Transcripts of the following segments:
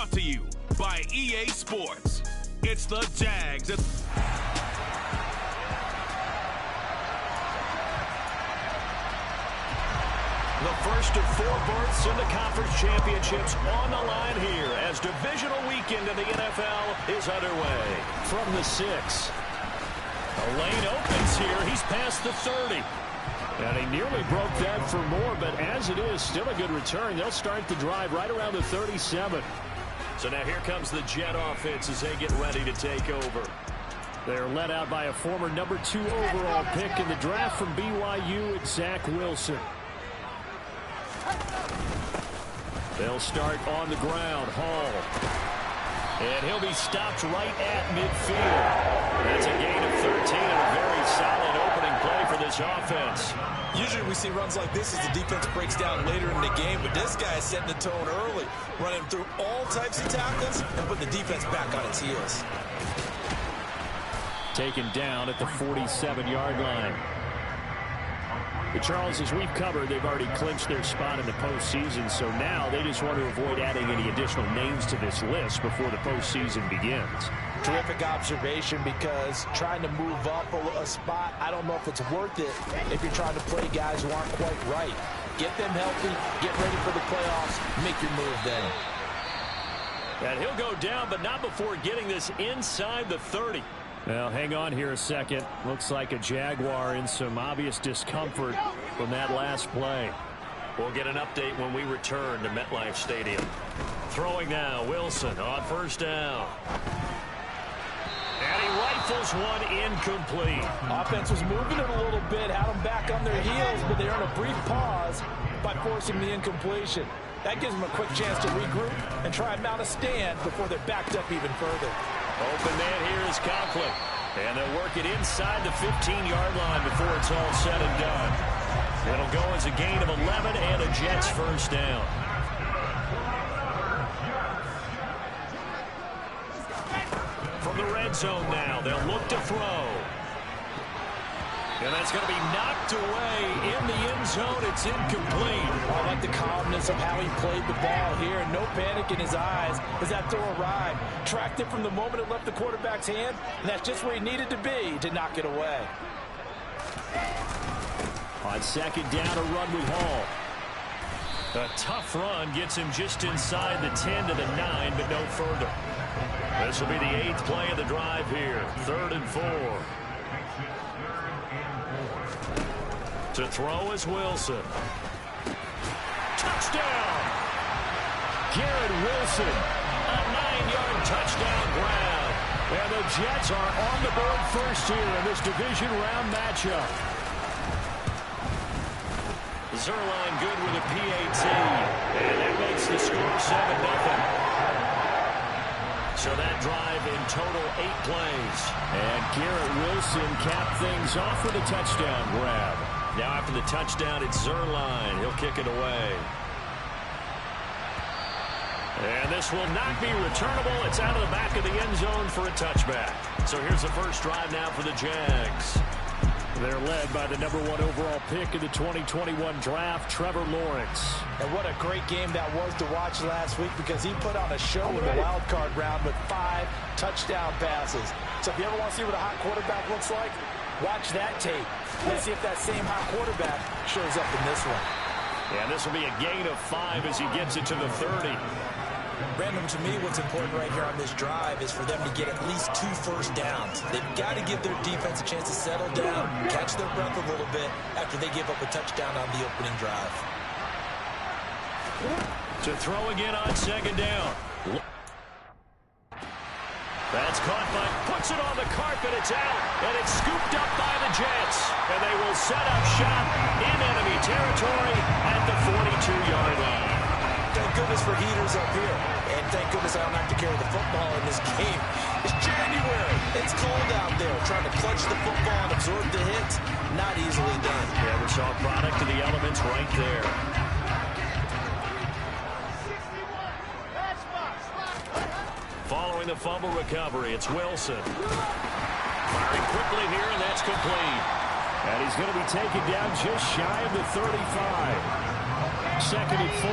brought to you by EA Sports. It's the Jags. The first of 4 berths in the conference championships on the line here as divisional weekend in the NFL is underway. From the 6. The lane opens here. He's past the 30. And he nearly broke that for more, but as it is, still a good return. They'll start the drive right around the 37. So now here comes the Jet offense as they get ready to take over. They're led out by a former number 2 overall pick in the draft from BYU, it's Zach Wilson. They'll start on the ground. Hall. And he'll be stopped right at midfield. That's a gain of 13 and a very solid opening play for this offense. Usually we see runs like this as the defense breaks down later in the game, but this guy is setting the tone early, running through all types of tackles and putting the defense back on its heels. Taken down at the 47-yard line. But Charles, as we've covered, they've already clinched their spot in the postseason, so now they just want to avoid adding any additional names to this list before the postseason begins. Terrific observation, because trying to move up a spot, I don't know if it's worth it if you're trying to play guys who aren't quite right. Get them healthy, get ready for the playoffs, make your move then. And he'll go down, but not before getting this inside the 30. Now, hang on here a second. Looks like a Jaguar in some obvious discomfort from that last play. We'll get an update when we return to MetLife Stadium. Throwing now, Wilson on first down. And he rifles one incomplete. Offense was moving it a little bit, had them back on their heels, but they earned a brief pause by forcing the incompletion. That gives them a quick chance to regroup and try and mount a stand before they're backed up even further. Open man here is Conklin. And they'll work it inside the 15-yard line before it's all said and done. It'll go as a gain of 11 and a Jets first down. From the red zone now, they'll look to throw. And that's going to be knocked away in the end zone. It's incomplete. I like the calmness of how he played the ball here. No panic in his eyes as that throw arrived. Tracked it from the moment it left the quarterback's hand, and that's just where he needed to be to knock it away. On second down, a run with Hall. A tough run gets him just inside the 10 to the 9, but no further. This will be the 8th play of the drive here. 3rd and 4. To throw is Wilson. Touchdown! Garrett Wilson, a 9-yard touchdown grab. And the Jets are on the board first here in this division round matchup. Zerline good with a PAT. And that makes the score 7-0. So that drive in total 8 plays. And Garrett Wilson capped things off with a touchdown grab. Now after the touchdown, it's Zerline. He'll kick it away. And this will not be returnable. It's out of the back of the end zone for a touchback. So here's the first drive now for the Jags. They're led by the number 1 overall pick in the 2021 draft, Trevor Lawrence. And what a great game that was to watch last week, because he put on a show in the wild card round with 5 touchdown passes. So if you ever want to see what a hot quarterback looks like, watch that tape. Let's see if that same hot quarterback shows up in this one. Yeah, this will be a gain of 5 as he gets it to the 30. Brandon, to me, what's important right here on this drive is for them to get at least 2 first downs. They've got to give their defense a chance to settle down, catch their breath a little bit after they give up a touchdown on the opening drive. To throw again on second down. That's caught by, puts it on the carpet, it's out, and it's scooped up by the Jets. And they will set up shop in enemy territory at the 42-yard line. Thank goodness for heaters up here. And thank goodness I don't have to carry the football in this game. It's January. It's cold out there. Trying to clutch the football and absorb the hits, not easily done. Yeah, we saw a product of the elements right there. Following the fumble recovery, it's Wilson. Firing quickly here, and that's complete. And he's going to be taken down just shy of the 35. 2nd and 4.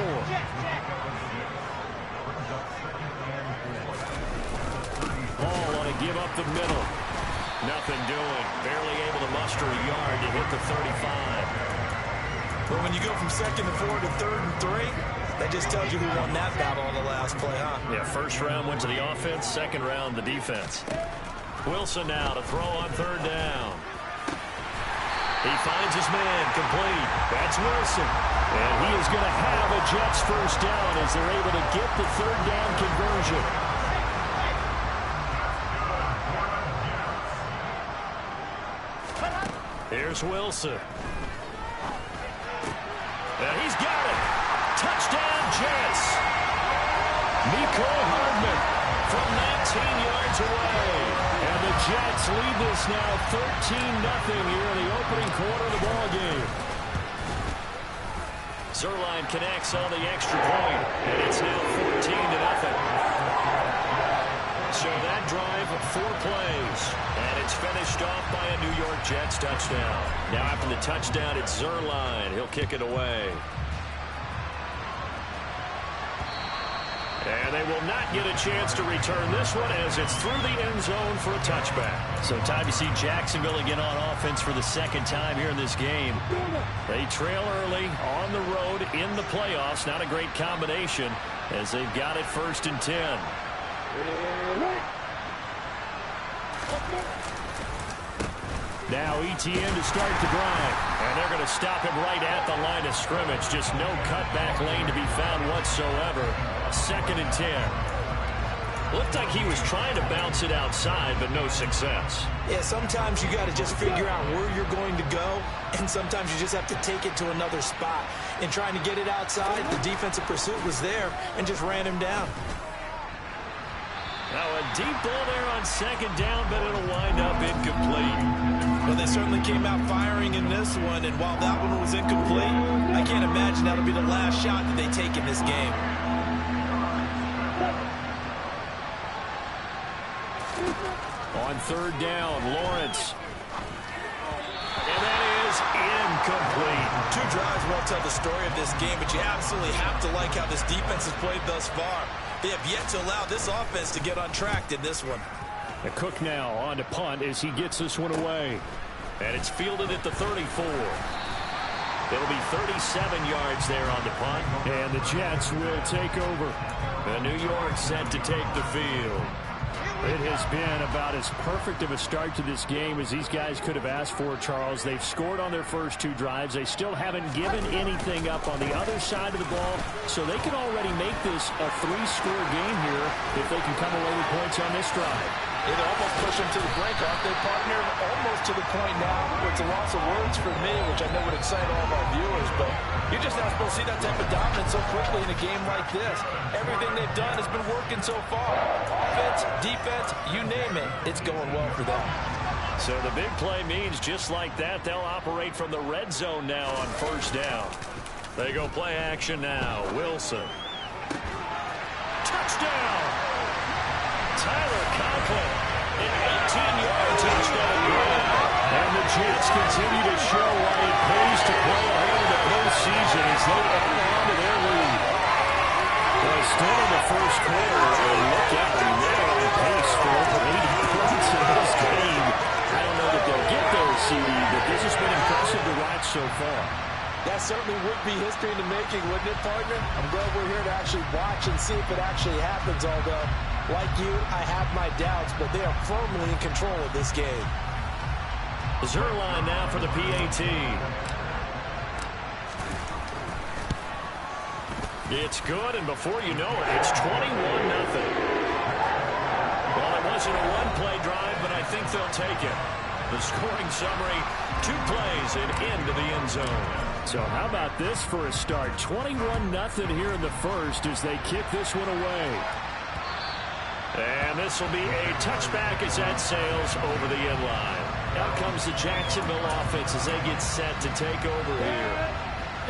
give up the middle. Nothing doing. Barely able to muster a yard to hit the 35. But when you go from 2nd and 4 to 3rd and 3, that just tells you who won that battle on the last play, huh? Yeah, first round went to the offense, second round the defense. Wilson now to throw on 3rd down. He finds his man, complete. That's Wilson. And he is going to have a Jets first down as they're able to get the 3rd down conversion. Here's Wilson. And he's got it. Touchdown, Jets. Mecole Hardman from 19 yards away. And the Jets lead this now 13-0 here in the opening quarter of the ball game. Zerline connects on the extra point, and it's now 14-0. So that drive, 4 plays, and it's finished off by a New York Jets touchdown. Now after the touchdown, it's Zerline. He'll kick it away. And they will not get a chance to return this one as it's through the end zone for a touchback. So time to see Jacksonville again on offense for the second time here in this game. They trail early on the road in the playoffs. Not a great combination as they've got it 1st and 10. Now ETN to start the drive. And they're going to stop him right at the line of scrimmage. Just no cutback lane to be found whatsoever. 2nd and 10. Looked like he was trying to bounce it outside, but no success. Yeah, sometimes you got to just figure out where you're going to go, and sometimes you just have to take it to another spot. In trying to get it outside, the defensive pursuit was there and just ran him down. Now a deep ball there on 2nd down, but it'll wind up incomplete. Well, they certainly came out firing in this one, and while that one was incomplete, I can't imagine that'll be the last shot that they take in this game. On 3rd down, Lawrence. And that is incomplete. 2 drives won't tell the story of this game, but you absolutely have to like how this defense has played thus far. They have yet to allow this offense to get untracked in this one. The Cook now on to punt as he gets this one away. And it's fielded at the 34. It'll be 37 yards there on the punt. And the Jets will take over. And New York set to take the field. It has been about as perfect of a start to this game as these guys could have asked for, Charles. They've scored on their first 2 drives. They still haven't given anything up on the other side of the ball, so they can already make this a 3-score game here if they can come away with points on this drive. It'll almost push them to the brink, aren't they, partner? Almost to the point now where it's a loss of words for me, which I know would excite all of our viewers, but you're just not supposed to see that type of dominance so quickly in a game like this. Everything they've done has been working so far. Offense, defense, you name it, it's going well for them. So the big play means just like that, they'll operate from the red zone now on 1st down. They go play action now. Wilson. Touchdown! Tyler Conklin, an 18-yard touchdown run. And the Jets continue to show why it pays to play ahead of the postseason as they add on to their lead. Well, still in the first quarter, and look out, they're on pace for over 80 points in this game. I don't know that they'll get there, CD, but this has been impressive to watch so far. That certainly would be history in the making, wouldn't it, partner? I'm glad we're here to actually watch and see if it actually happens, although, like you, I have my doubts, but they are firmly in control of this game. Zerline now for the PAT. It's good, and before you know it, it's 21-0. Well, it wasn't a one-play drive, but I think they'll take it. The scoring summary, 2 plays and into the end zone. So how about this for a start? 21-0 here in the first as they kick this one away. And this will be a touchback as that sails over the end line. Out comes the Jacksonville offense as they get set to take over here.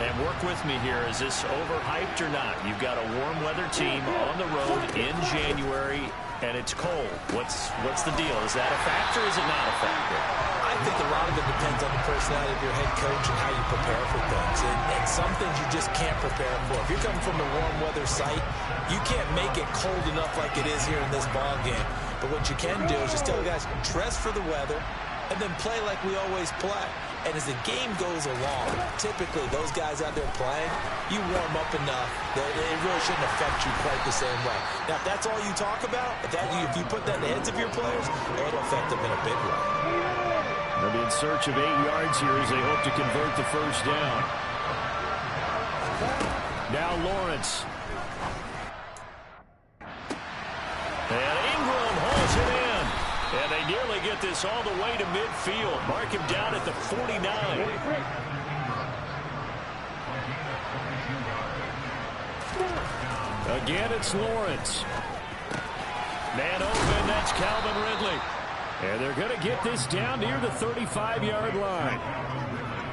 And work with me here. Is this overhyped or not? You've got a warm weather team on the road in January, and it's cold. What's the deal? Is that a factor or is it not a factor? I think a lot of it depends on the personality of your head coach and how you prepare for things. And some things you just can't prepare for. If you're coming from a warm weather site, you can't make it cold enough like it is here in this ball game. But what you can do is just tell the guys, dress for the weather, and then play like we always play. And as the game goes along, typically those guys out there playing, you warm up enough that it really shouldn't affect you quite the same way. Now, if that's all you talk about, if you put that in the heads of your players, it'll affect them in a big way. They'll be in search of 8 yards here as they hope to convert the first down. Now Lawrence. And Ingram holds it in. And they nearly get this all the way to midfield. Mark him down at the 49. Again, it's Lawrence. Man open, that's Calvin Ridley. And they're going to get this down near the 35-yard line.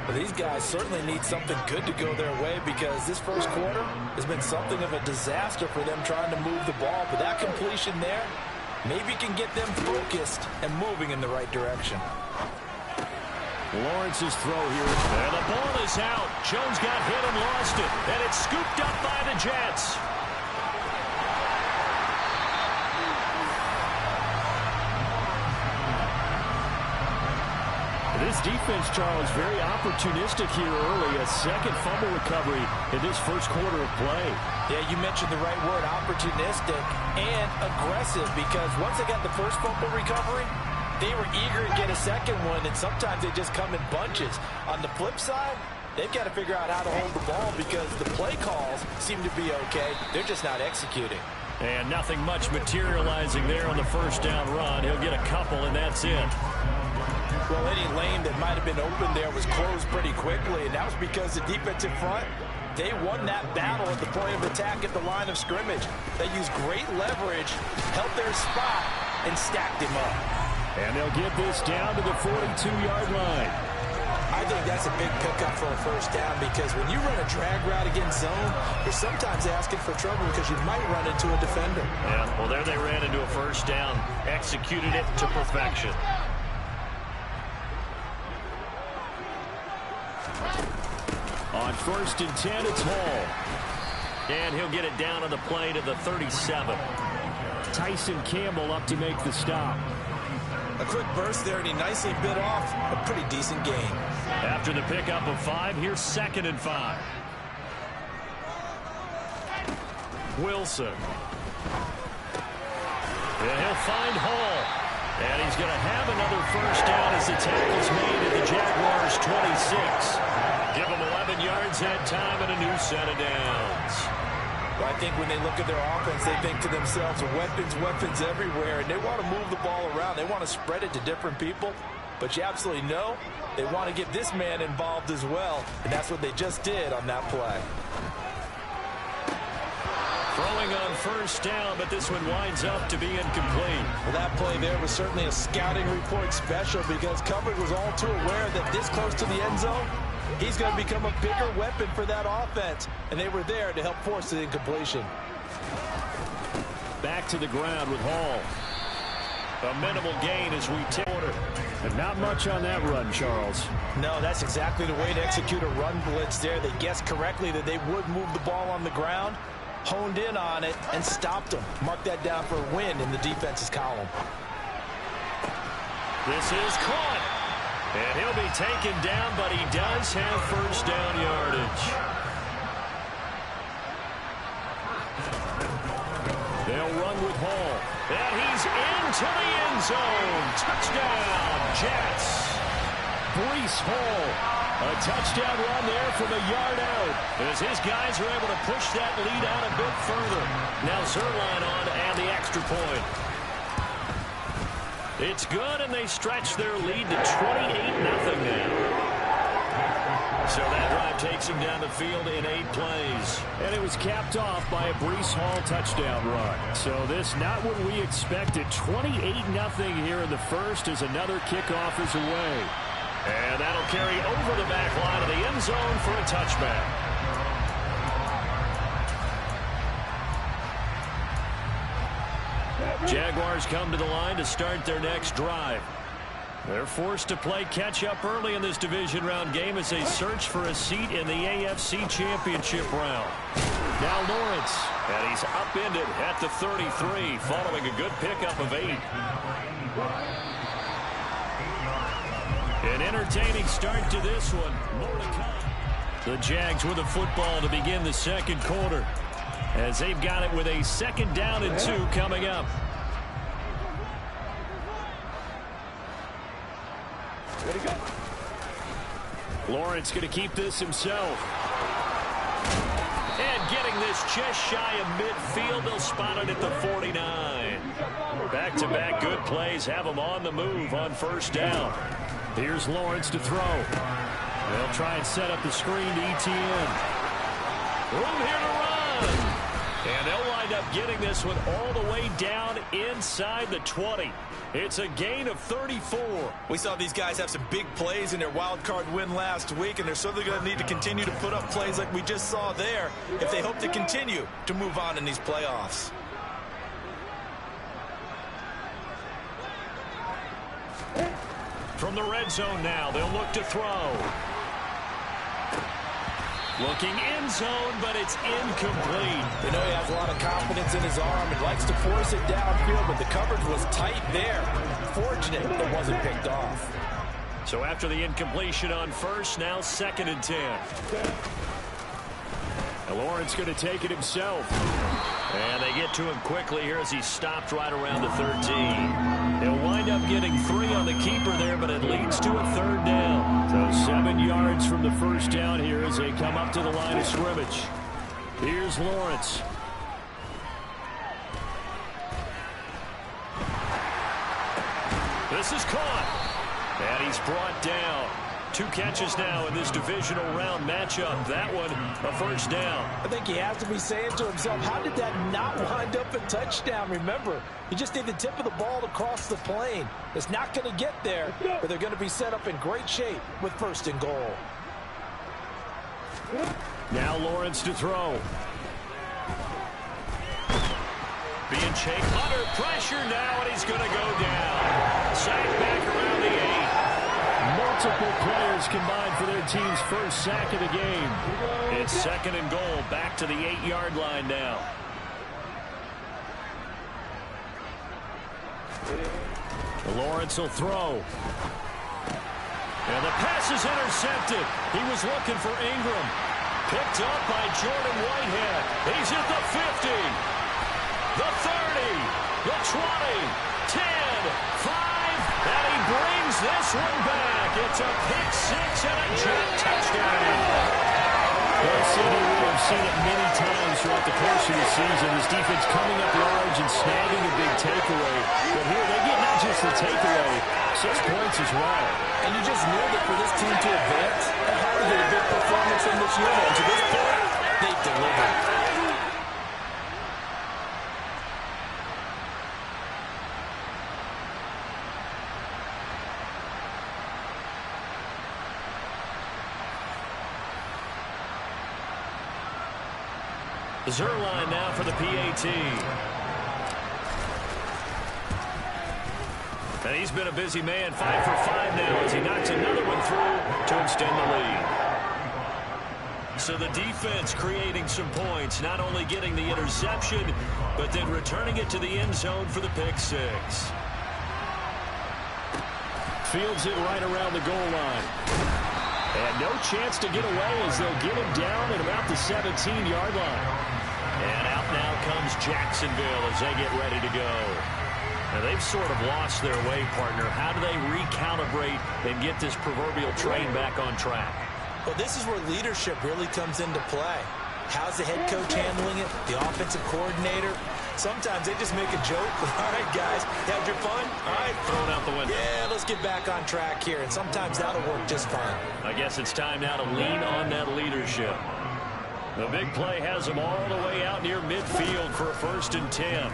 Well, these guys certainly need something good to go their way because this first quarter has been something of a disaster for them trying to move the ball. But that completion there maybe can get them focused and moving in the right direction. Lawrence's throw here. And the ball is out. Jones got hit and lost it. And it's scooped up by the Jets. This defense, Charles, very opportunistic here early. A second fumble recovery in this first quarter of play. Yeah, you mentioned the right word, opportunistic and aggressive, because once they got the first fumble recovery, they were eager to get a second one, and sometimes they just come in bunches. On the flip side, they've got to figure out how to hold the ball because the play calls seem to be okay. They're just not executing. And nothing much materializing there on the first down run. He'll get a couple, and that's it. Well, any lane that might have been open there was closed pretty quickly, and that was because the defensive front, they won that battle at the point of attack at the line of scrimmage. They used great leverage, held their spot, and stacked him up. And they'll get this down to the 42-yard line. I think that's a big pickup for a first down because when you run a drag route against zone, you're sometimes asking for trouble because you might run into a defender. Yeah, well, there they ran into a first down, executed it to perfection. On 1st and 10, it's Hall. And he'll get it down on the play to the 37. Tyson Campbell up to make the stop. A quick burst there, and he nicely bit off a pretty decent gain. After the pickup of 5, here's 2nd and 5. Wilson. And he'll find Hall. And he's going to have another first down as the tackle's made at the Jaguars' 26. Give them 11 yards that time and a new set of downs. Well, I think when they look at their offense, they think to themselves, weapons everywhere, and they want to move the ball around. They want to spread it to different people, but you absolutely know they want to get this man involved as well, and that's what they just did on that play. Throwing on first down, but this one winds up to be incomplete. Well, that play there was certainly a scouting report special because coverage was all too aware that this close to the end zone, he's going to become a bigger weapon for that offense, and they were there to help force the incompletion. Back to the ground with Hall. A minimal gain as we take order. And not much on that run, Charles. No, that's exactly the way to execute a run blitz there. They guessed correctly that they would move the ball on the ground, honed in on it, and stopped them. Mark that down for a win in the defense's column. This is caught. And he'll be taken down, but he does have first down yardage. They'll run with Hall. And he's into the end zone. Touchdown, Jets. Breece Hall. A touchdown run there from a yard out. As his guys are able to push that lead out a bit further. Now Zerline on and the extra point. It's good, and they stretch their lead to 28-0 now. So that drive takes them down the field in 8 plays. And it was capped off by a Breece Hall touchdown run. So this not what we expected. 28-0 here in the first as another kickoff is away. And that'll carry over the back line of the end zone for a touchback. Jaguars come to the line to start their next drive. They're forced to play catch-up early in this division round game as they search for a seat in the AFC Championship round. Now Lawrence. And he's upended at the 33 following a good pickup of 8. An entertaining start to this one. More to come. The Jags with the football to begin the second quarter, as they've got it with a 2nd down and 2 coming up. Ready to go. Lawrence going to keep this himself. And getting this just shy of midfield. They'll spot it at the 49. Back-to-back good plays have them on the move on 1st down. Here's Lawrence to throw. They'll try and set up the screen to ETN. Room here to run. And they'll wind up getting this one all the way down inside the 20. It's a gain of 34. We saw these guys have some big plays in their wild card win last week, and they're certainly going to need to continue to put up plays like we just saw there if they hope to continue to move on in these playoffs. From the red zone now, they'll look to throw. Looking end zone, but it's incomplete. They know he has a lot of confidence in his arm and likes to force it downfield, but the coverage was tight there. Fortunate it wasn't picked off. So after the incompletion on 1st, now 2nd and 10. And Lawrence going to take it himself. And they get to him quickly here as he stopped right around the 13. They'll wind up getting 3 on the keeper there, but it leads to a 3rd down. So 7 yards from the 1st down here as they come up to the line of scrimmage. Here's Lawrence. This is caught. And he's brought down. 2 catches now in this divisional round matchup. That one, a 1st down. I think he has to be saying to himself, how did that not wind up a touchdown? Remember, he just did the tip of the ball to cross the plane. It's not going to get there, but they're going to be set up in great shape with 1st and goal. Now Lawrence to throw. Being chased under pressure now, and he's going to go down. Sacked back around the 8. Multiple players combined for their team's 1st sack of the game. It's 2nd and goal, back to the 8-yard line now. Lawrence will throw. And the pass is intercepted. He was looking for Ingram. Picked up by Jordan Whitehead. He's at the 50. The 30. The 20. 10. 5. And he brings this one back. It's a pick 6 and a jet touchdown. Well, City, we have seen it many times throughout the course of the season. This defense coming up large and snagging a big takeaway. But here they get not just the takeaway, 6 points as well. And you just knew that for this team to advance, they had to get a big performance from this unit. And to this point, they've delivered. Zerline now for the PAT. And he's been a busy man, 5 for 5 now as he knocks another one through to extend the lead. So the defense creating some points, not only getting the interception, but then returning it to the end zone for the pick 6. Fields it right around the goal line. And no chance to get away as they'll get him down at about the 17-yard line. And out now comes Jacksonville as they get ready to go. Now they've sort of lost their way, partner. How do they recalibrate and get this proverbial train back on track? Well, this is where leadership really comes into play. How's the head coach handling it? The offensive coordinator? Sometimes they just make a joke. All right, guys, you had your fun? All right, thrown out the window. Yeah, let's get back on track here. And sometimes that'll work just fine. I guess it's time now to lean on that leadership. The big play has them all the way out near midfield for a 1st and 10.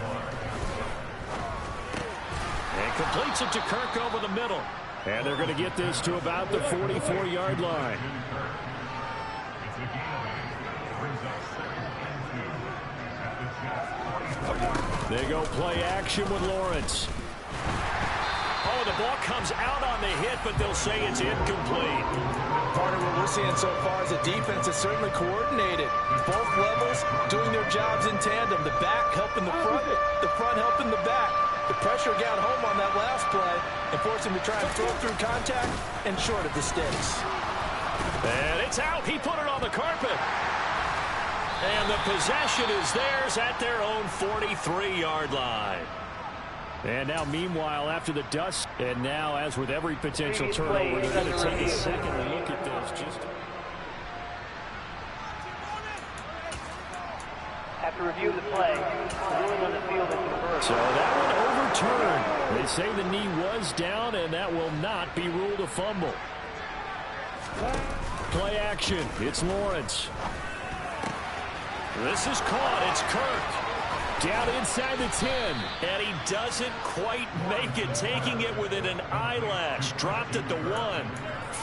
And completes it to Kirk over the middle. And they're going to get this to about the 44-yard line. They go play action with Lawrence. Oh, the ball comes out on the hit, but they'll say it's incomplete. Partner, what we're seeing so far is the defense is certainly coordinated. Both levels doing their jobs in tandem. The back helping the front helping the back. The pressure got home on that last play and forced him to try and throw through contact and short of the sticks. And it's out. He put it on the carpet. And the possession is theirs at their own 43-yard line. And now, meanwhile, after the dust, and now, as with every potential turnover, they're going to take a second look at this. After review the play, the ruling on the field is reversed. So that one overturned. They say the knee was down, and that will not be ruled a fumble. Play action. It's Lawrence. This is caught. It's Kirk. Down inside the 10. And he doesn't quite make it, taking it within an eyelash. Dropped at the 1.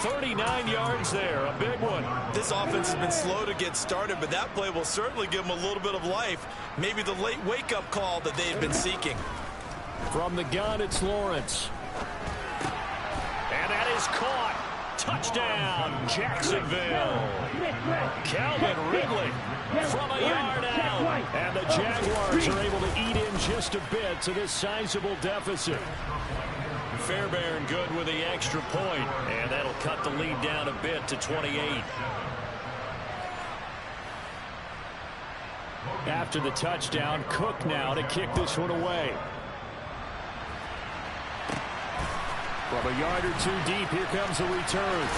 39 yards there, a big one. This offense has been slow to get started, but that play will certainly give them a little bit of life. Maybe the late wake-up call that they've been seeking. From the gun, it's Lawrence. And that is caught. Touchdown, Jacksonville. Calvin Ridley from a yard out. And the Jaguars are able to eat in just a bit to this sizable deficit. Fairbairn good with the extra point, and that'll cut the lead down a bit to 28. After the touchdown, Cook now to kick this one away. From a yard or two deep, here comes the return.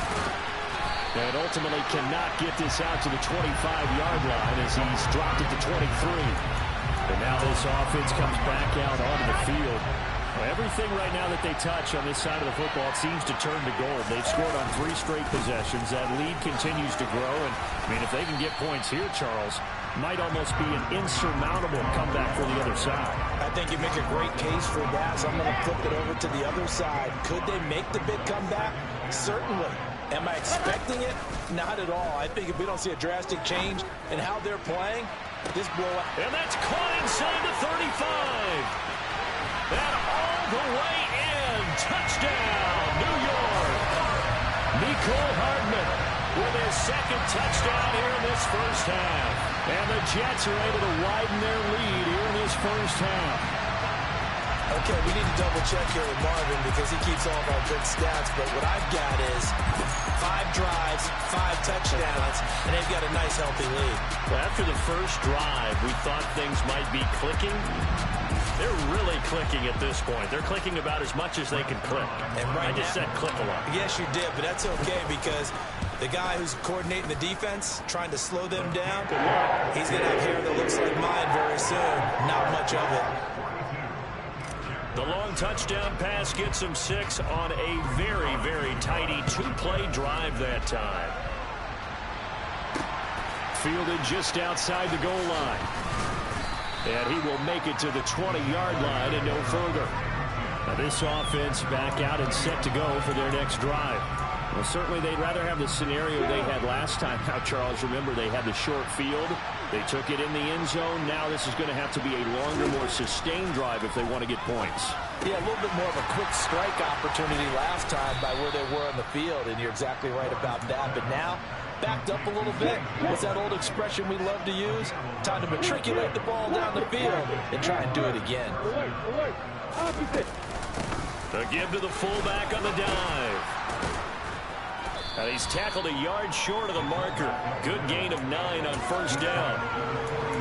And ultimately cannot get this out to the 25-yard line as he's dropped it to 23. And now this offense comes back out onto the field. Everything right now that they touch on this side of the football seems to turn to gold. They've scored on 3 straight possessions. That lead continues to grow. And, I mean, if they can get points here, Charles, might almost be an insurmountable comeback for the other side. I think you make a great case for that, so I'm going to flip it over to the other side. Could they make the big comeback? Certainly. Am I expecting it? Not at all. I think if we don't see a drastic change in how they're playing, this blowout. And that's caught inside the 35. And all the way in. Touchdown, New York. Mecole Hardman with his second touchdown here in this first half. And the Jets are able to widen their lead here in this first half. Okay, we need to double-check here with Marvin because he keeps all of our good stats. But what I've got is 5 drives, 5 touchdowns, and they've got a nice, healthy lead. Well, after the first drive, we thought things might be clicking. They're really clicking at this point. They're clicking about as much as they can click. And I just said click a lot. Yes, you did, but that's okay because the guy who's coordinating the defense, trying to slow them down, he's going to have hair that looks like mine very soon. Not much of it. The long touchdown pass gets him 6 on a very, very tidy 2-play drive that time. Fielded just outside the goal line. And he will make it to the 20-yard line and no further. Now this offense back out and set to go for their next drive. Well, certainly they'd rather have the scenario they had last time. Now, Charles, remember they had the short field. They took it in the end zone. Now this is going to have to be a longer, more sustained drive if they want to get points. Yeah, a little bit more of a quick strike opportunity last time by where they were on the field, and you're exactly right about that. But now, backed up a little bit. What's that old expression we love to use? Time to matriculate the ball down the field and try and do it again. The give to the fullback on the dive. And he's tackled a yard short of the marker. Good gain of 9 on first down.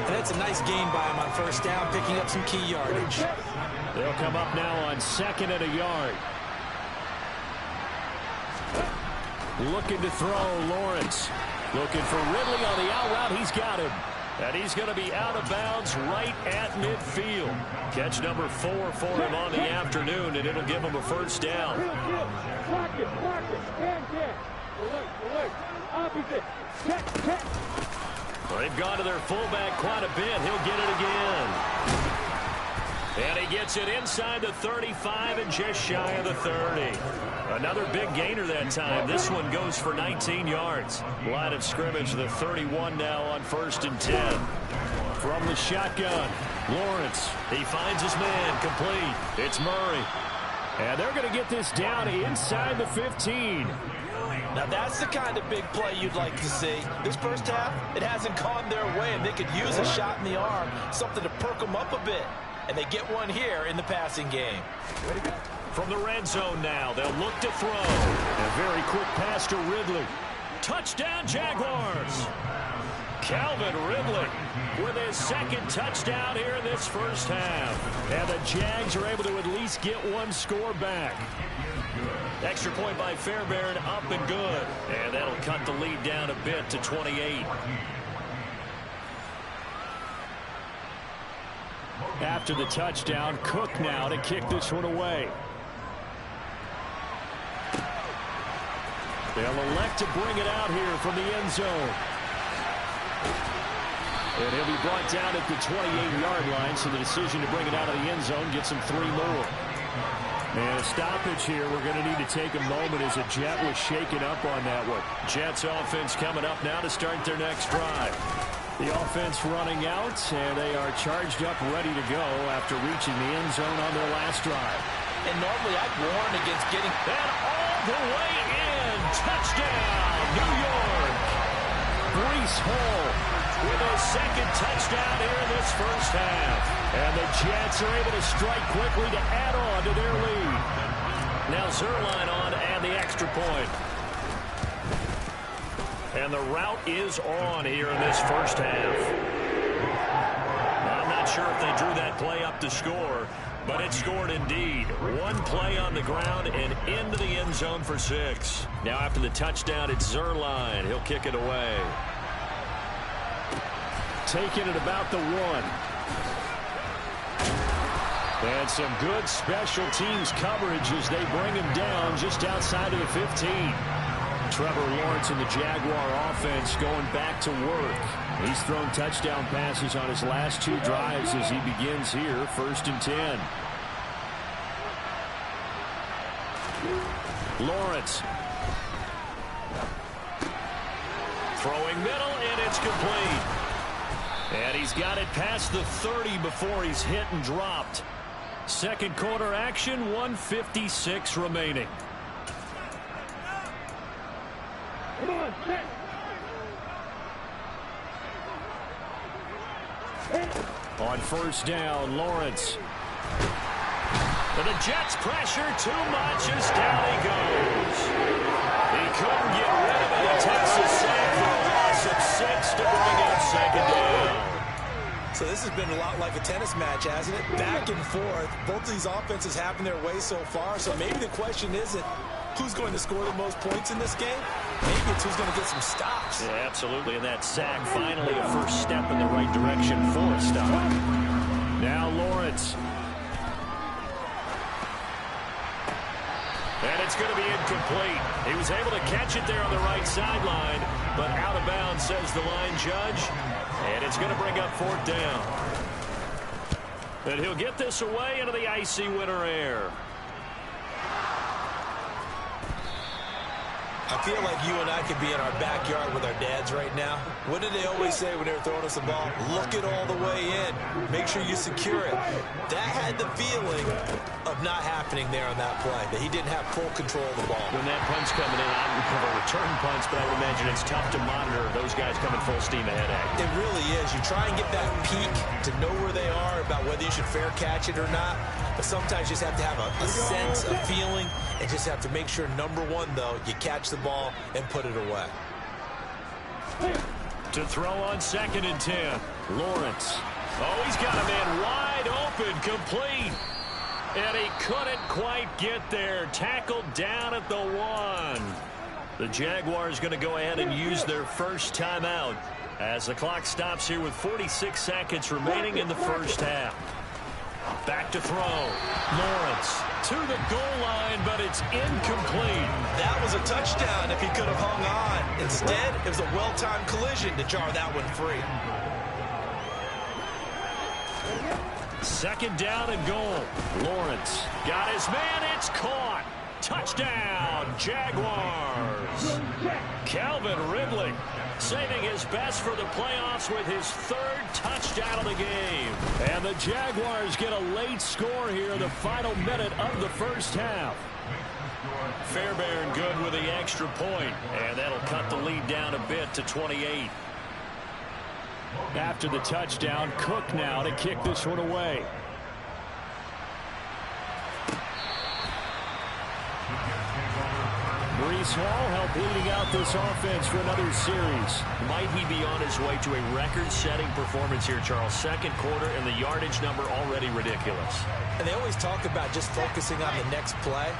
And that's a nice gain by him on first down, picking up some key yardage. They'll come up now on 2nd and a yard. Looking to throw, Lawrence. Looking for Ridley on the out route. He's got him. And he's going to be out of bounds right at midfield. Catch number 4 for him on the afternoon, and it'll give him a first down. Well, they've gone to their fullback quite a bit. He'll get it again. And he gets it inside the 35 and just shy of the 30. Another big gainer that time. This one goes for 19 yards. Line of scrimmage, the 31 now on 1st and 10. From the shotgun, Lawrence. He finds his man, complete. It's Murray. And they're going to get this down inside the 15. Now that's the kind of big play you'd like to see. This first half, it hasn't gone their way, and they could use a shot in the arm, something to perk them up a bit. And they get one here in the passing game. From the red zone now, they'll look to throw. A very quick pass to Ridley. Touchdown, Jaguars. Calvin Ridley with his second touchdown here in this first half. And the Jags are able to at least get one score back. Extra point by Fairbairn, up and good. And that'll cut the lead down a bit to 28. After the touchdown, Cook now to kick this one away. They'll elect to bring it out here from the end zone. And he'll be brought down at the 28-yard line, so the decision to bring it out of the end zone gets him 3 more. And a stoppage here. We're going to need to take a moment as a Jet was shaken up on that one. Jets offense coming up now to start their next drive. The offense running out, and they are charged up, ready to go after reaching the end zone on their last drive. And normally I'd warn against getting that all the way in. Touchdown, New York. Breece Hall with a second touchdown here in this first half. And the Jets are able to strike quickly to add on to their lead. Now Zerline on and the extra point. And the route is on here in this first half. I'm not sure if they drew that play up to score, but it scored indeed. One play on the ground and into the end zone for 6. Now after the touchdown, it's Zerline. He'll kick it away. Taking it about the 1. And some good special teams coverage as they bring him down just outside of the 15. Trevor Lawrence and the Jaguar offense going back to work. He's thrown touchdown passes on his last 2 drives as he begins here, 1st and 10. Lawrence. Throwing middle, and it's complete. And he's got it past the 30 before he's hit and dropped. Second quarter action, 1:56 remaining. On first down, Lawrence. But the Jets pressure too much as down he goes. He couldn't get rid of it. He takes a sack for a loss of 6 to bring up 2nd down. So this has been a lot like a tennis match, hasn't it? Back and forth. Both of these offenses having their way so far. So maybe the question isn't who's going to score the most points in this game. Maybe it's who's going to get some stops. Yeah, absolutely. And that sack finally a first step in the right direction for a stop. Now Lawrence. And it's going to be incomplete. He was able to catch it there on the right sideline, but out of bounds, says the line judge. And it's going to bring up 4th down. And he'll get this away into the icy winter air. I feel like you and I could be in our backyard with our dads right now. What did they always say when they were throwing us the ball? Look it all the way in. Make sure you secure it. That had the feeling of not happening there on that play, that he didn't have full control of the ball. When that punch coming in, I would cover return punch, but I would imagine it's tough to monitor those guys coming full steam ahead at you. It really is. You try and get that peek to know where they are, about whether you should fair catch it or not. But sometimes you just have to have a sense, a feeling, and just have to make sure, number one, though, you catch the ball and put it away. To throw on 2nd and 10. Lawrence. Oh, he's got a man wide open, complete. And he couldn't quite get there. Tackled down at the 1. The Jaguars going to go ahead and use their first timeout as the clock stops here with 46 seconds remaining in the first half. Back to throw. Lawrence to the goal line, but it's incomplete. That was a touchdown if he could have hung on. Instead, it was a well-timed collision to jar that one free. 2nd down and goal. Lawrence got his man. It's caught. Touchdown, Jaguars. Calvin Ridley saving his best for the playoffs with his third touchdown of the game. And the Jaguars get a late score here in the final minute of the first half. Fairbairn good with the extra point, and that'll cut the lead down a bit to 28. After the touchdown, Cook now to kick this one away. Breece Hall helped leading out this offense for another series. Might he be on his way to a record-setting performance here, Charles? Second quarter, and the yardage number already ridiculous. And they always talk about just focusing on the next play.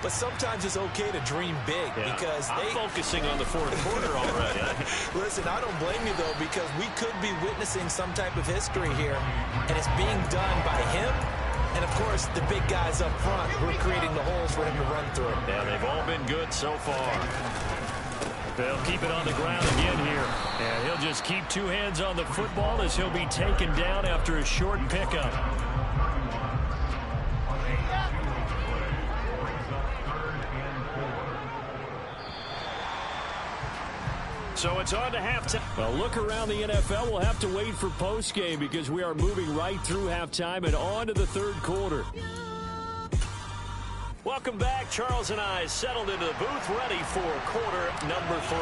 But sometimes it's okay to dream big because I'm focusing on the fourth quarter already. Listen, I don't blame you, though, because we could be witnessing some type of history here, and it's being done by him and, of course, the big guys up front who are creating the holes for him to run through. Yeah, they've all been good so far. They'll keep it on the ground again here, and he'll just keep two hands on the football as he'll be taken down after a short pickup. So it's on to halftime. Well, look around the NFL. We'll have to wait for postgame because we are moving right through halftime and on to the third quarter. Welcome back. Charles and I settled into the booth ready for quarter number 3.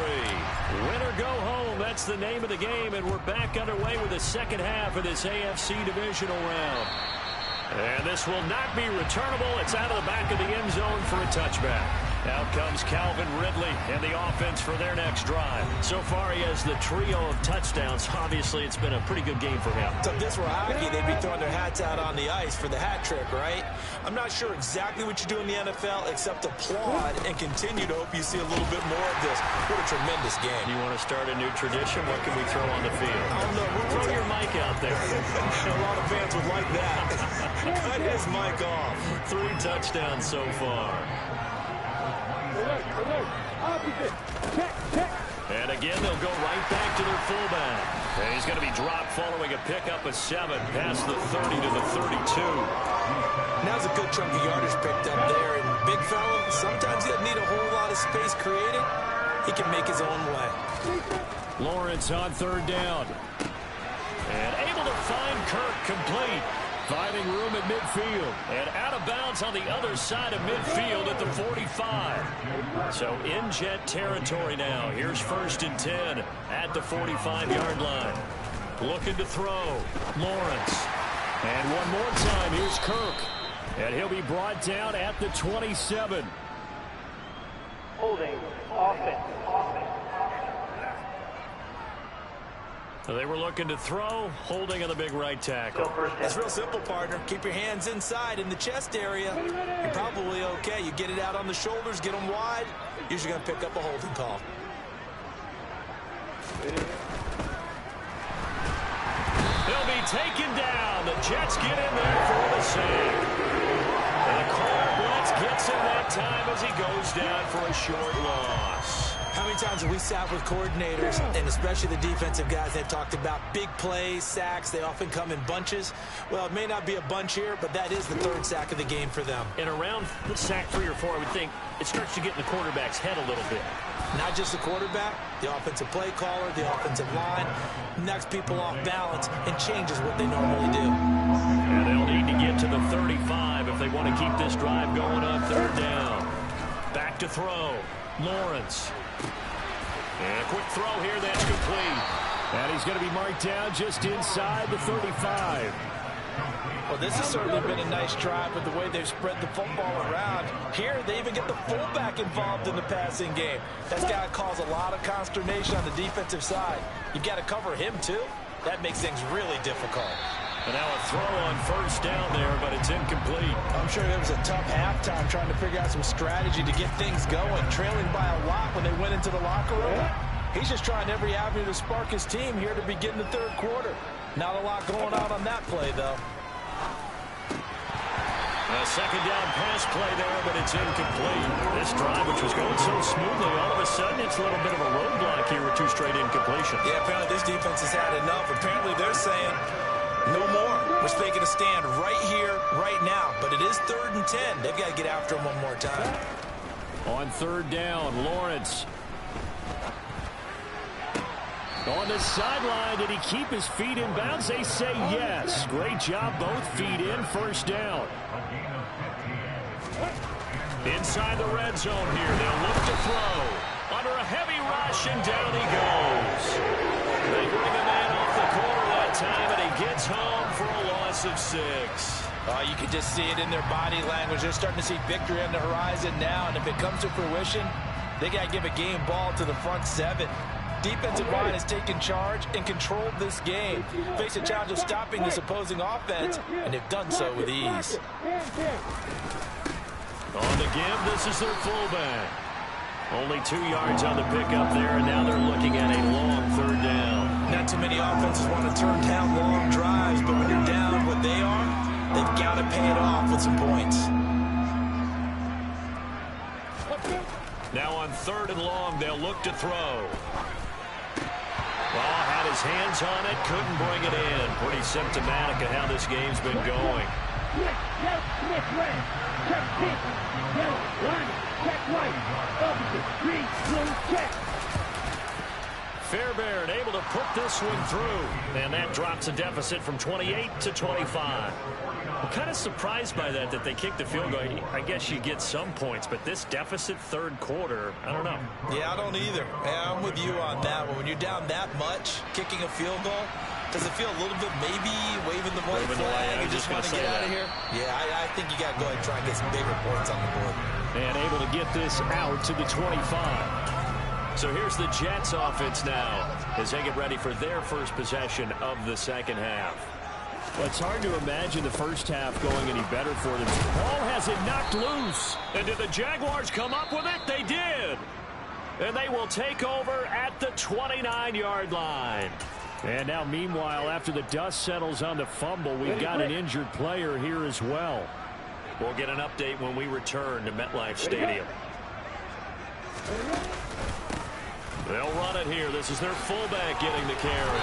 Win or go home, that's the name of the game, and we're back underway with the second half of this AFC divisional round. And this will not be returnable. It's out of the back of the end zone for a touchback. Out comes Calvin Ridley and the offense for their next drive. So far, he has the trio of touchdowns. Obviously, it's been a pretty good game for him. So if this were hockey, they'd be throwing their hats out on the ice for the hat trick, right? I'm not sure exactly what you do in the NFL except applaud and continue to hope you see a little bit more of this. What a tremendous game. You want to start a new tradition? What can we throw on the field? I don't know. Throw your mic out there. A lot of fans would like that. Cut his mic off. 3 touchdowns so far. And again, they'll go right back to their fullback. And he's going to be dropped following a pickup of 7 past the 30 to the 32. Now's a good chunk of yardage picked up there. And big fella, sometimes he doesn't need a whole lot of space created. He can make his own way. Lawrence on third down. And able to find Kirk complete. Finding room at midfield. And out of bounds on the other side of midfield at the 45. So in jet territory now. Here's 1st and 10 at the 45-yard line. Looking to throw. Lawrence. And one more time, here's Kirk. And he'll be brought down at the 27. Holding. Offense. So they were looking to throw, holding on the big right tackle. It's real simple, partner. Keep your hands inside in the chest area. You're probably okay. You get it out on the shoulders, get them wide. Usually going to pick up a holding call. He'll be taken down. The Jets get in there for the save. And Carter Blitz gets him that time as he goes down for a short loss. How many times have we sat with coordinators, and especially the defensive guys, they've talked about big plays, sacks. They often come in bunches. Well, it may not be a bunch here, but that is the 3rd sack of the game for them. And around sack 3 or 4, I would think it starts to get in the quarterback's head a little bit. Not just the quarterback, the offensive play caller, the offensive line, knocks people off balance and changes what they normally do. And they'll need to get to the 35 if they want to keep this drive going on 3rd down. Back to throw. Lawrence. And a quick throw here, that's complete. And he's going to be marked down just inside the 35. Well, this has certainly been a nice drive with the way they've spread the football around. Here, they even get the fullback involved in the passing game. That's got to cause a lot of consternation on the defensive side. You've got to cover him, too. That makes things really difficult. And now a throw on 1st down there, but it's incomplete. I'm sure it was a tough halftime trying to figure out some strategy to get things going, trailing by a lot when they went into the locker room. He's just trying every avenue to spark his team here to begin the 3rd quarter. Not a lot going on that play, though. A 2nd down pass play there, but it's incomplete. This drive, which was going so smoothly, all of a sudden it's a little bit of a roadblock here with 2 straight incompletions. Yeah, apparently this defense has had enough. Apparently they're saying no more. We're taking a stand right here, right now. But it is is 3rd and 10. They've got to get after him one more time. On 3rd down, Lawrence. On the sideline, did he keep his feet in bounds? They say yes. Great job, both feet in, 1st down. Inside the red zone here, they'll look to throw. Under a heavy rush, and down he goes. They bring him in off the corner that time, and he gets home for a loss of 6. You can just see it in their body language. They're starting to see victory on the horizon now, and if it comes to fruition, they got to give a game ball to the front 7. Defensive line has taken charge and controlled this game. Face a challenge of stopping this opposing offense, and they've done so with ease. On the give, this is their fullback. Only 2 yards on the pickup there, and now they're looking at a long 3rd down. Not too many offenses want to turn down long drives, but when you're down what they are, they've got to pay it off with some points. Now on 3rd and long, they'll look to throw. Well, had his hands on it, couldn't bring it in. Pretty symptomatic of how this game's been going. Fairbairn able to put this one through. And that drops a deficit from 28 to 25. I'm kind of surprised by that they kicked the field goal. I guess you get some points, but this deficit 3rd quarter, I don't know. Yeah, I don't either. Yeah, I'm with you on that one. When you're down that much, kicking a field goal, does it feel a little bit maybe waving the white flag and just want to get out of here? Yeah, I think you got to go ahead and try and get some bigger points on the board. And able to get this out to the 25. So here's the Jets offense now as they get ready for their first possession of the 2nd half. Well, it's hard to imagine the first half going any better for them. Ball has it knocked loose. And did the Jaguars come up with it? They did. And they will take over at the 29-yard line. And now, meanwhile, after the dust settles on the fumble, we've got an injured player here as well. We'll get an update when we return to MetLife Stadium. They'll run it here. This is their fullback getting the carry.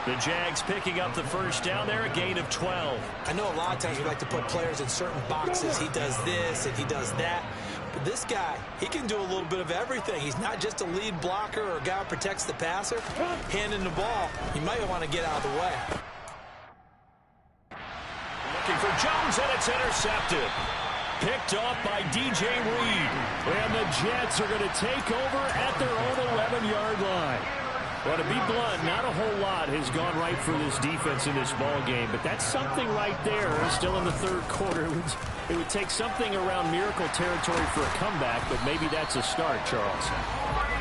The Jags picking up the 1st down there, a gain of 12. I know a lot of times we like to put players in certain boxes. He does this and he does that. But this guy, he can do a little bit of everything. He's not just a lead blocker or a guy who protects the passer. Handing the ball, you might want to get out of the way. Looking for Jones, and it's intercepted. Picked off by DJ Reed. And the Jets are going to take over at their own 11-yard line. Well, to be blunt, not a whole lot has gone right for this defense in this ball game, but that's something right there. Still in the 3rd quarter. It would take something around miracle territory for a comeback, but maybe that's a start, Charles.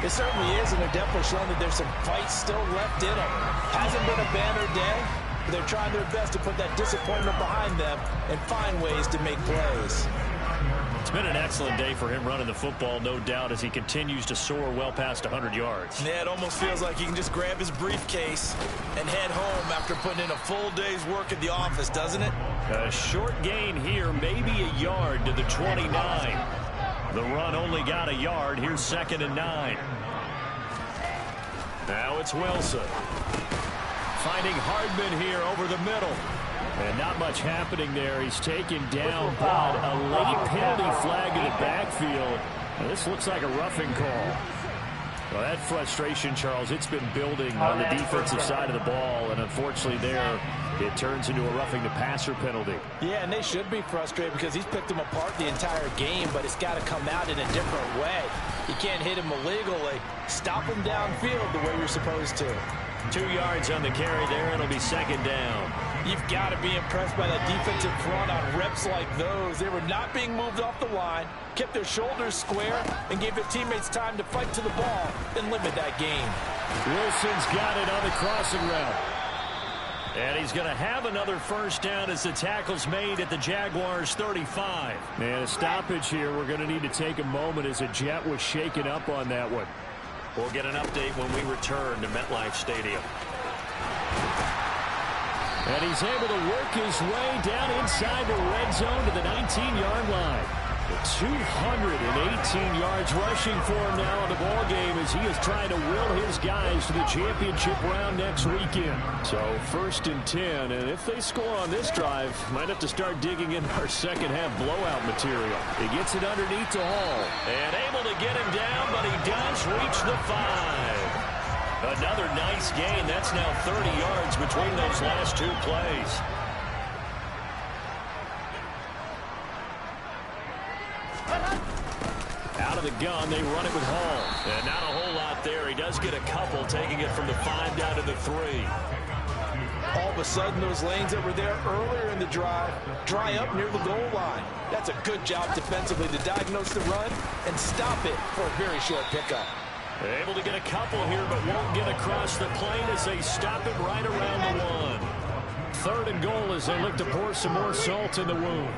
It certainly is, and they're definitely showing that there's some fight still left in them. Hasn't been a banner day, but they're trying their best to put that disappointment behind them and find ways to make plays. It's been an excellent day for him running the football, no doubt, as he continues to soar well past 100 yards. Yeah, it almost feels like he can just grab his briefcase and head home after putting in a full day's work at the office, doesn't it? A short gain here, maybe a yard to the 29. The run only got a yard. Here's 2nd and 9. Now it's Wilson. Finding Hardman here over the middle. And not much happening there. He's taken down, but a late penalty flag in the backfield. Now, this looks like a roughing call. Well, that frustration, Charles, it's been building on the defensive side of the ball, and unfortunately there, it turns into a roughing the passer penalty. Yeah, and they should be frustrated because he's picked them apart the entire game, but it's got to come out in a different way. You can't hit him illegally. Stop him downfield the way you're supposed to. 2 yards on the carry there, and it'll be 2nd down. You've got to be impressed by that defensive front on reps like those. They were not being moved off the line, kept their shoulders square, and gave their teammates time to fight to the ball and limit that gain. Wilson's got it on the crossing route. And he's going to have another 1st down as the tackle's made at the Jaguars' 35. And a stoppage here. We're going to need to take a moment as a Jet was shaken up on that one. We'll get an update when we return to MetLife Stadium. And he's able to work his way down inside the red zone to the 19-yard line. 218 yards rushing for him now in the ball game as he is trying to will his guys to the championship round next weekend. So 1st and 10, and if they score on this drive, might have to start digging in our second half blowout material. He gets it underneath to Hall. And able to get him down, but he does reach the 5. Another nice gain. That's now 30 yards between those last 2 plays. Out of the gun, they run it with Hall. And not a whole lot there. He does get a couple, taking it from the 5 down to the 3. All of a sudden, those lanes that were there earlier in the drive dry up near the goal line. That's a good job defensively to diagnose the run and stop it for a very short pickup. Able to get a couple here, but won't get across the plane as they stop it right around the 1. 3rd and goal as they look to pour some more salt in the wound.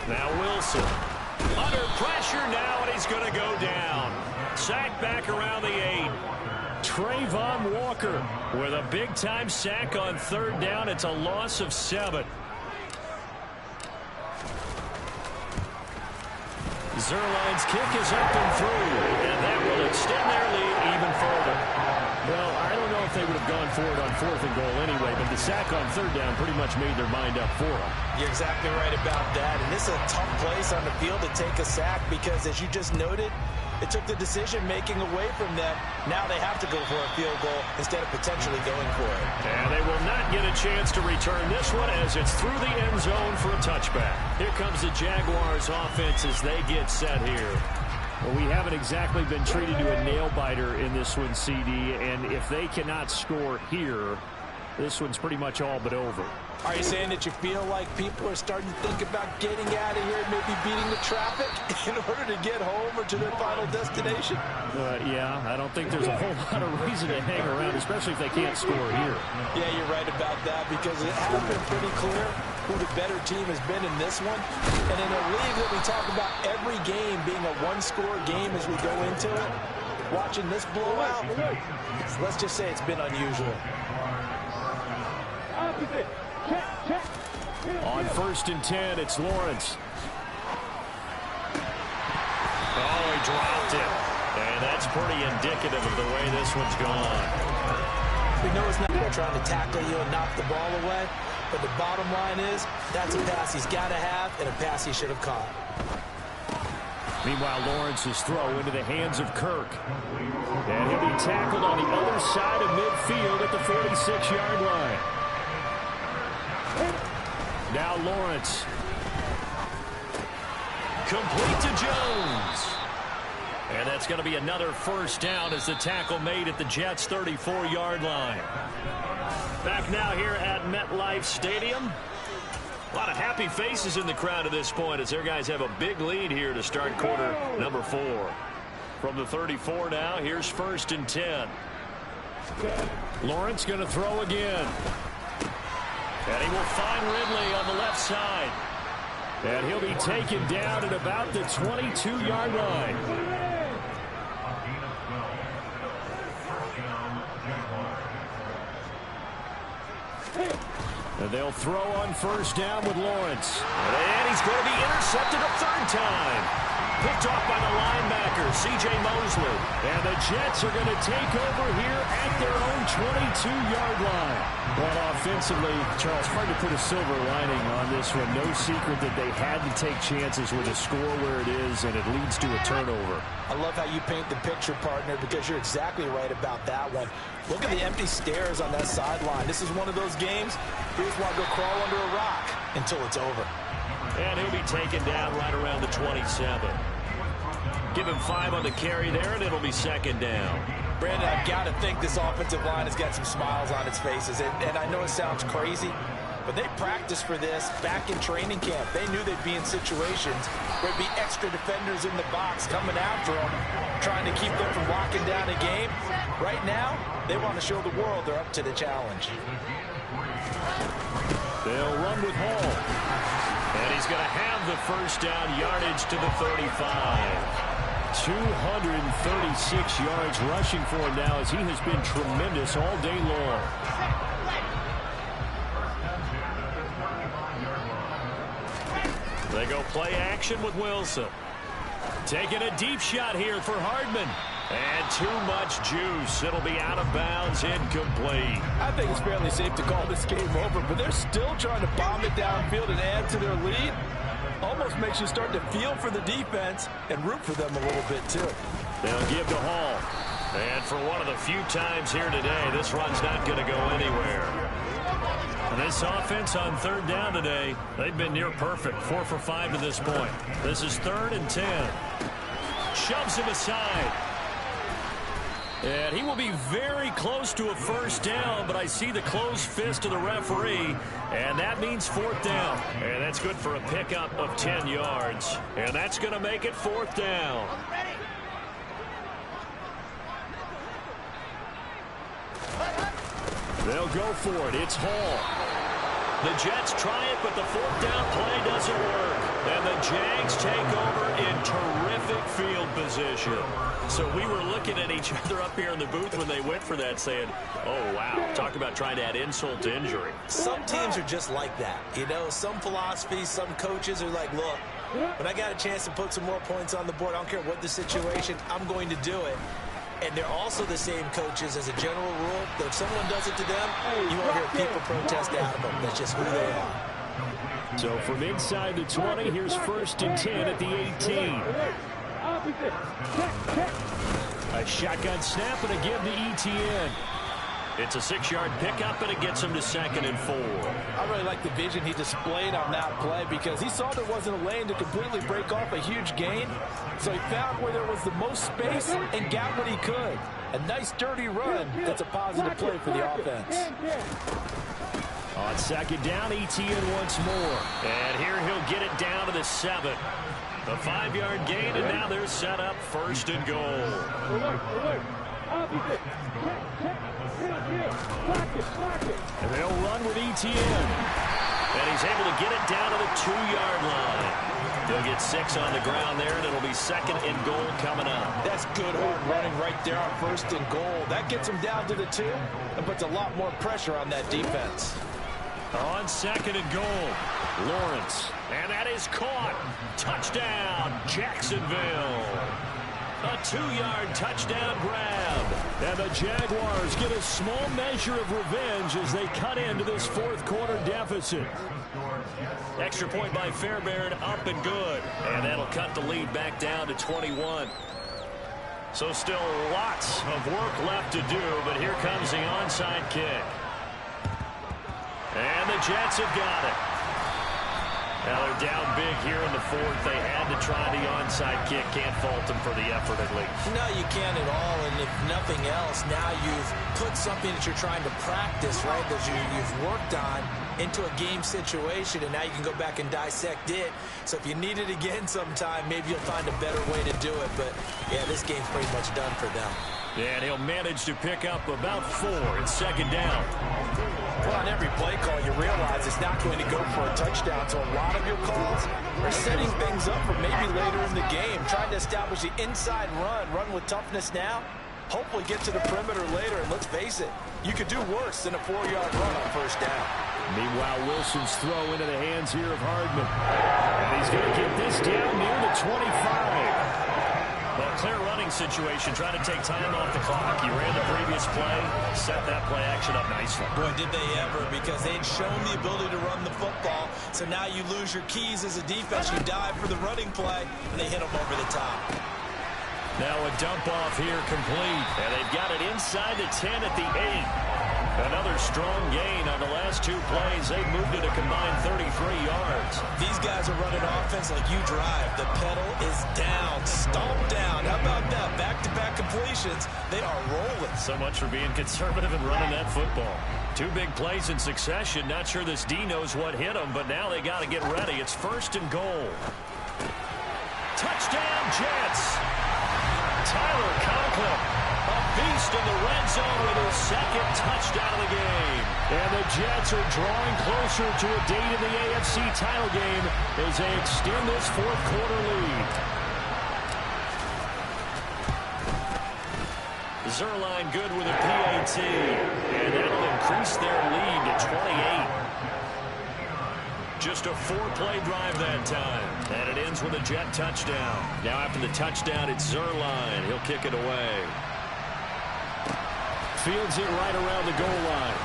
Now Wilson. Under pressure now, and he's going to go down. Sack back around the 8. Trayvon Walker with a big-time sack on 3rd down. It's a loss of 7. Zerline's kick is up and through, and that will extend their lead even further. Well, I don't know if they would have gone for it on 4th and goal anyway, but the sack on 3rd down pretty much made their mind up for them. You're exactly right about that, and this is a tough place on the field to take a sack because, as you just noted, it took the decision-making away from them. Now they have to go for a field goal instead of potentially going for it. And they will not get a chance to return this one as it's through the end zone for a touchback. Here comes the Jaguars offense as they get set here. Well, we haven't exactly been treated to a nail-biter in this one, CD, and if they cannot score here, this one's pretty much all but over. Are you saying that you feel like people are starting to think about getting out of here and maybe beating the traffic in order to get home or to their final destination? Yeah, I don't think there's a whole lot of reason to hang around, especially if they can't score here. Yeah, you're right about that because it has been pretty clear who the better team has been in this one. And in a league that we talk about every game being a one-score game as we go into it, watching this blowout, let's just say it's been unusual. On 1st and 10, it's Lawrence. Oh, he dropped it. And that's pretty indicative of the way this one's gone. We know it's not they're trying to tackle you and knock the ball away, but the bottom line is that's a pass he's got to have and a pass he should have caught. Meanwhile, Lawrence's throw into the hands of Kirk. And he'll be tackled on the other side of midfield at the 46-yard line. Now Lawrence. Complete to Jones. And that's going to be another 1st down as the tackle made at the Jets' 34-yard line. Back now here at MetLife Stadium. A lot of happy faces in the crowd at this point as their guys have a big lead here to start quarter number 4. From the 34 now, here's 1st and 10. Lawrence going to throw again. And he will find Ridley on the left side. And he'll be taken down at about the 22-yard line. And they'll throw on 1st down with Lawrence. And he's going to be intercepted a 3rd time. Picked off by the linebacker, C.J. Mosley. And the Jets are going to take over here at their own 22-yard line. Well, offensively, Charles, hard to put a silver lining on this one. No secret that they had to take chances with a score where it is, and it leads to a turnover. I love how you paint the picture, partner, because you're exactly right about that one. Look at the empty stairs on that sideline. This is one of those games, you just want to go crawl under a rock until it's over. And he'll be taken down right around the 27. Give him 5 on the carry there, and it'll be 2nd down. Brandon, I've got to think this offensive line has got some smiles on its faces. And I know it sounds crazy, but they practiced for this back in training camp. They knew they'd be in situations where there'd be extra defenders in the box coming after them, trying to keep them from locking down a game. Right now, they want to show the world they're up to the challenge. They'll run with Hall. And he's going to have the 1st down yardage to the 35. 236 yards rushing for him now as he has been tremendous all day long. They go play action with Wilson. Taking a deep shot here for Hardman. And too much juice. It'll be out of bounds, incomplete. I think it's fairly safe to call this game over, but they're still trying to bomb it downfield and add to their lead. Almost makes you start to feel for the defense and root for them a little bit, too. They'll give to Hall. And for one of the few times here today, this run's not going to go anywhere. And this offense on third down today, they've been near perfect. 4 for 5 to this point. This is 3rd and 10. Shoves him aside. And he will be very close to a first down, but I see the closed fist of the referee, and that means 4th down. And that's good for a pickup of 10 yards. And that's going to make it 4th down. They'll go for it. It's Hall. The Jets try it, but the 4th down play doesn't work. And the Jags take over in terrific field position. So we were looking at each other up here in the booth when they went for that saying, oh, wow, talk about trying to add insult to injury. Some teams are just like that. You know, some philosophies, some coaches are like, look, when I got a chance to put some more points on the board, I don't care what the situation, I'm going to do it. And they're also the same coaches as a general rule that if someone does it to them, you won't hear people protest out of them. That's just who they are. So from inside the 20, here's 1st and 10 at the 18. A shotgun snap and a give to ETN. It's a 6-yard pickup, and it gets him to 2nd and 4. I really like the vision he displayed on that play because he saw there wasn't a lane to completely break off a huge gain. So he found where there was the most space and got what he could. A nice, dirty run. That's a positive play for the offense. On 2nd down, ETN once more. And here he'll get it down to the 7. A 5-yard gain, and now they're set up 1st and goal. And they'll run with ETN. And he's able to get it down to the 2-yard line. He'll get 6 on the ground there, and it'll be 2nd and goal coming up. That's good hard running right there on 1st and goal. That gets him down to the 2 and puts a lot more pressure on that defense. On 2nd and goal, Lawrence. And that is caught. Touchdown, Jacksonville. A 2-yard touchdown grab. And the Jaguars get a small measure of revenge as they cut into this 4th quarter deficit. Extra point by Fairbairn, up and good. And that'll cut the lead back down to 21. So still lots of work left to do, but here comes the onside kick. And the Jets have got it. Now they're down big here in the 4th. They had to try the onside kick. Can't fault them for the effort at least. No, you can't at all. And if nothing else, now you've put something that you're trying to practice, right, that you've worked on into a game situation, and now you can go back and dissect it. So if you need it again sometime, maybe you'll find a better way to do it. But, yeah, this game's pretty much done for them. And he'll manage to pick up about 4 in 2nd down. Well, on every play call, you realize it's not going to go for a touchdown. So a lot of your calls are setting things up for maybe later in the game, trying to establish the inside run with toughness now, hopefully get to the perimeter later. And let's face it, you could do worse than a 4-yard run on 1st down. Meanwhile, Wilson's throw into the hands here of Hardman. And he's going to get this down near the 25. Well, clear running situation, trying to take time off the clock. He ran the previous play, set that play action up nicely. Boy, did they ever, because they'd shown the ability to run the football. So now you lose your keys as a defense. You dive for the running play, and they hit them over the top. Now a dump off here complete. And they've got it inside the 10 at the 8. Another strong gain on the last 2 plays. They've moved it a combined 33 yards. These guys are running offense like you drive. The pedal is down, stomped down. How about that? Back-to-back completions. They are rolling. So much for being conservative and running that football. 2 big plays in succession. Not sure this D knows what hit them, but now they got to get ready. It's 1st and goal. Touchdown, Jets. Tyler Conklin, a beast in the red zone with his 2nd touchdown of the game. And the Jets are drawing closer to a date in the AFC title game as they extend this 4th quarter lead. Zerline good with a PAT, and that'll increase their lead to 28. just a 4-play drive that time. And it ends with a Jet touchdown. Now after the touchdown, it's Zuerlein. He'll kick it away. Fields it right around the goal line.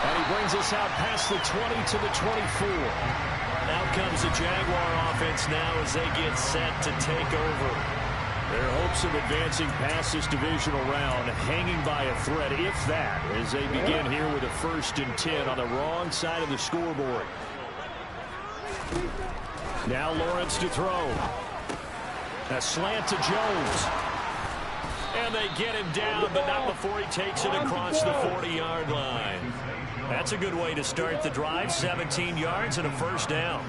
And he brings us out past the 20 to the 24. Out comes the Jaguar offense now as they get set to take over. Their hopes of advancing past this divisional round hanging by a thread, if that, as they begin here with a 1st and 10 on the wrong side of the scoreboard. Now Lawrence to throw. A slant to Jones. And they get him down, but not before he takes it across the 40-yard line. That's a good way to start the drive. 17 yards and a 1st down.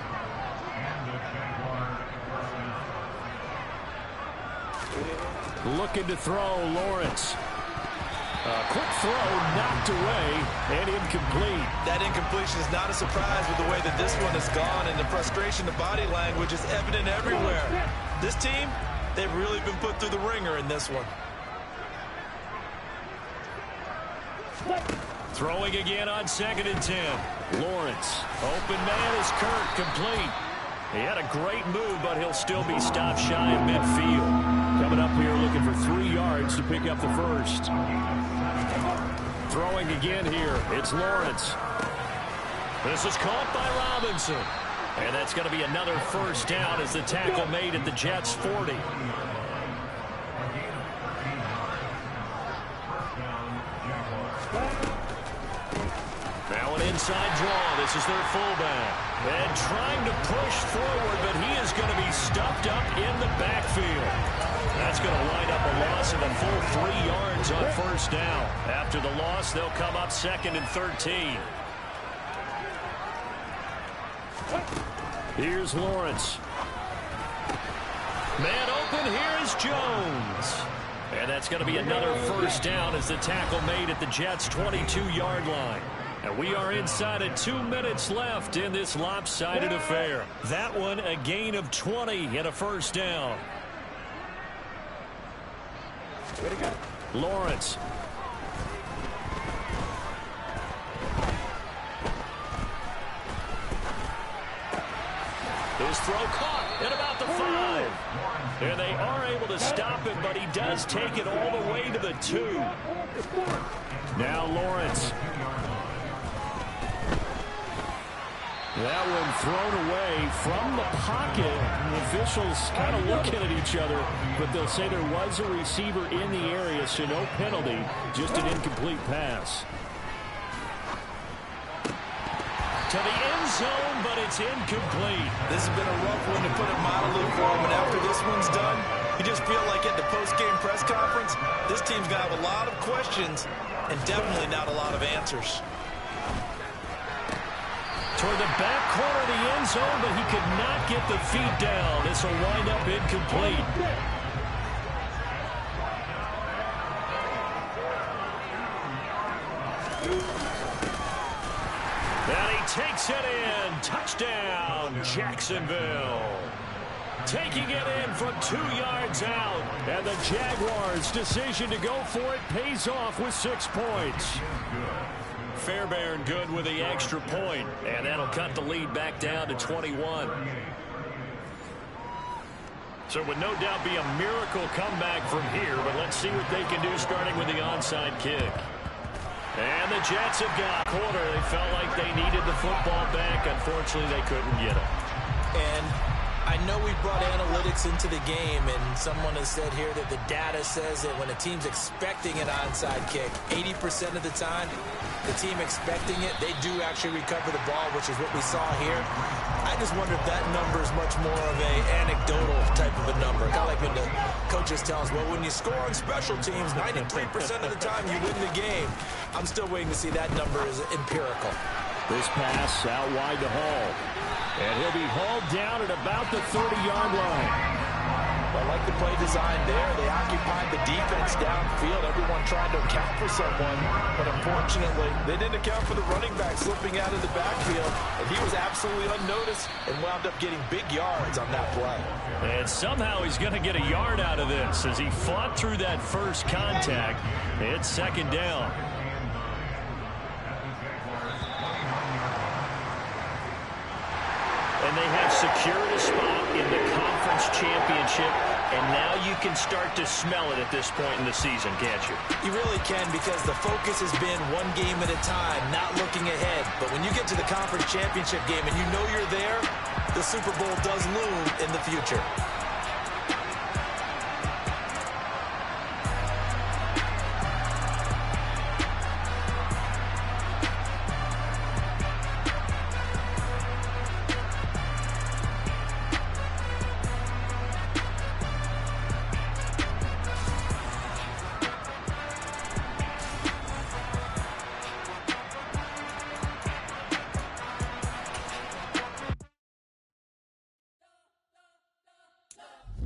Looking to throw, Lawrence. A quick throw knocked away and incomplete. That incompletion is not a surprise with the way that this one has gone, and the frustration, the body language is evident everywhere. This team, they've really been put through the ringer in this one. Throwing again on 2nd and 10. Lawrence. Open man is Kirk, complete. He had a great move, but he'll still be stopped shy of midfield. Coming up here looking for 3 yards to pick up the 1st. Throwing again here. It's Lawrence. This is caught by Robinson. And that's going to be another 1st down as the tackle made at the Jets' 40. Now an inside draw. This is their fullback. And trying to push forward, but he is going to be stuffed up in the backfield. That's going to wind up a loss of a full 3 yards on 1st down. After the loss, they'll come up 2nd and 13. Here's Lawrence. Man open, here is Jones. And that's going to be another 1st down as the tackle made at the Jets' 22-yard line. And we are inside of 2 minutes left in this lopsided affair. That one a gain of 20 and a 1st down. Lawrence. His throw caught at about the 5. And they are able to stop it, but he does take it all the way to the 2. Now Lawrence. That one thrown away from the pocket. The officials kind of looking at each other, but they'll say there was a receiver in the area, so no penalty, just an incomplete pass. To the end zone, but it's incomplete. This has been a rough one, to put it mildly, for him, and after this one's done, you just feel like at the post-game press conference, this team's going to have a lot of questions and definitely not a lot of answers. Toward the back corner of the end zone, but he could not get the feet down. This will wind up incomplete. And he takes it in. Touchdown, Jacksonville. Taking it in from 2 yards out. And the Jaguars' decision to go for it pays off with 6 points. Fairbairn good with the extra point, and that'll cut the lead back down to 21. So it would no doubt be a miracle comeback from here, but let's see what they can do starting with the onside kick. And the Jets have got a quarter. They felt like they needed the football back. Unfortunately, they couldn't get it. And I know we brought analytics into the game, and someone has said here that the data says that when a team's expecting an onside kick, 80% of the time, the team expecting it, they do actually recover the ball, which is what we saw here. I just wonder if that number is much more of a anecdotal type of a number. Kind of like when the coaches tell us, well, when you score on special teams, 93% of the time you win the game. I'm still waiting to see that number is empirical. This pass out wide to Hall. And he'll be hauled down at about the 30-yard line. I like the play design there. They occupied the defense downfield. Everyone trying to account for someone. But unfortunately, they didn't account for the running back slipping out of the backfield. And he was absolutely unnoticed and wound up getting big yards on that play. And somehow he's going to get a yard out of this as he fought through that first contact. It's 2nd down. And they have secured a spot in the conference championship, and now you can start to smell it at this point in the season, can't you? You really can, because the focus has been one game at a time, not looking ahead. But when you get to the conference championship game and you know you're there, the Super Bowl does loom in the future.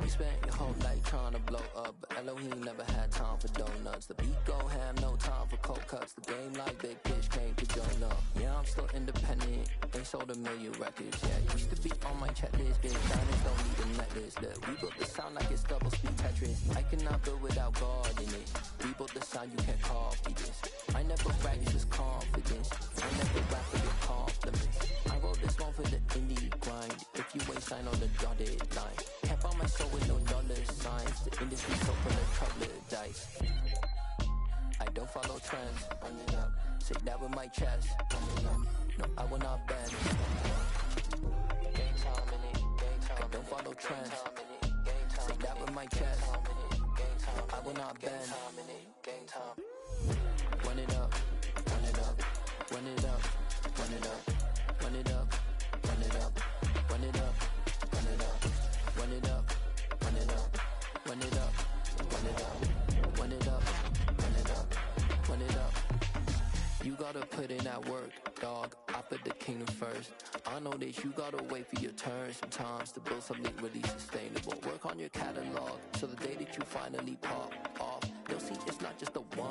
You spent your whole life trying to blow up, but Elohim never had time for donuts. The beat go ham, no time for cold cuts. The game like Big Fish came to join up. Yeah, I'm still independent, ain't sold a million records. Yeah, used to be on my checklist, big diamonds don't need a necklace. Look, we built the sound like it's double speed Tetris. I cannot build without God in it. We built the sound, you can't copy this. I never brag, it's just confidence. I never rap for the compliments. I wrote this one for the indie grind. If you ain't signed on the dotted line, can't buy my soul with no dollar signs. The industry's so full of trouble dice. I don't follow trends. Run it up. Say that with my chest. Run it up. No, I will not bend. Game time in it. Game time. I don't follow trends. Say that with my chest. I will not bend. Game time. Run it up. Run it up. Run it up. Run it up. Run it up. Run it up. Run it up. Run it up. Run it up. Run it up. Run it up. Run it up. Run it up. Run it up. Run it up. You gotta put in that work, dog. I put the kingdom first. I know that you gotta wait for your turn sometimes to build something really sustainable. Work on your catalog so the day that you finally pop off, you'll see it's not just a one.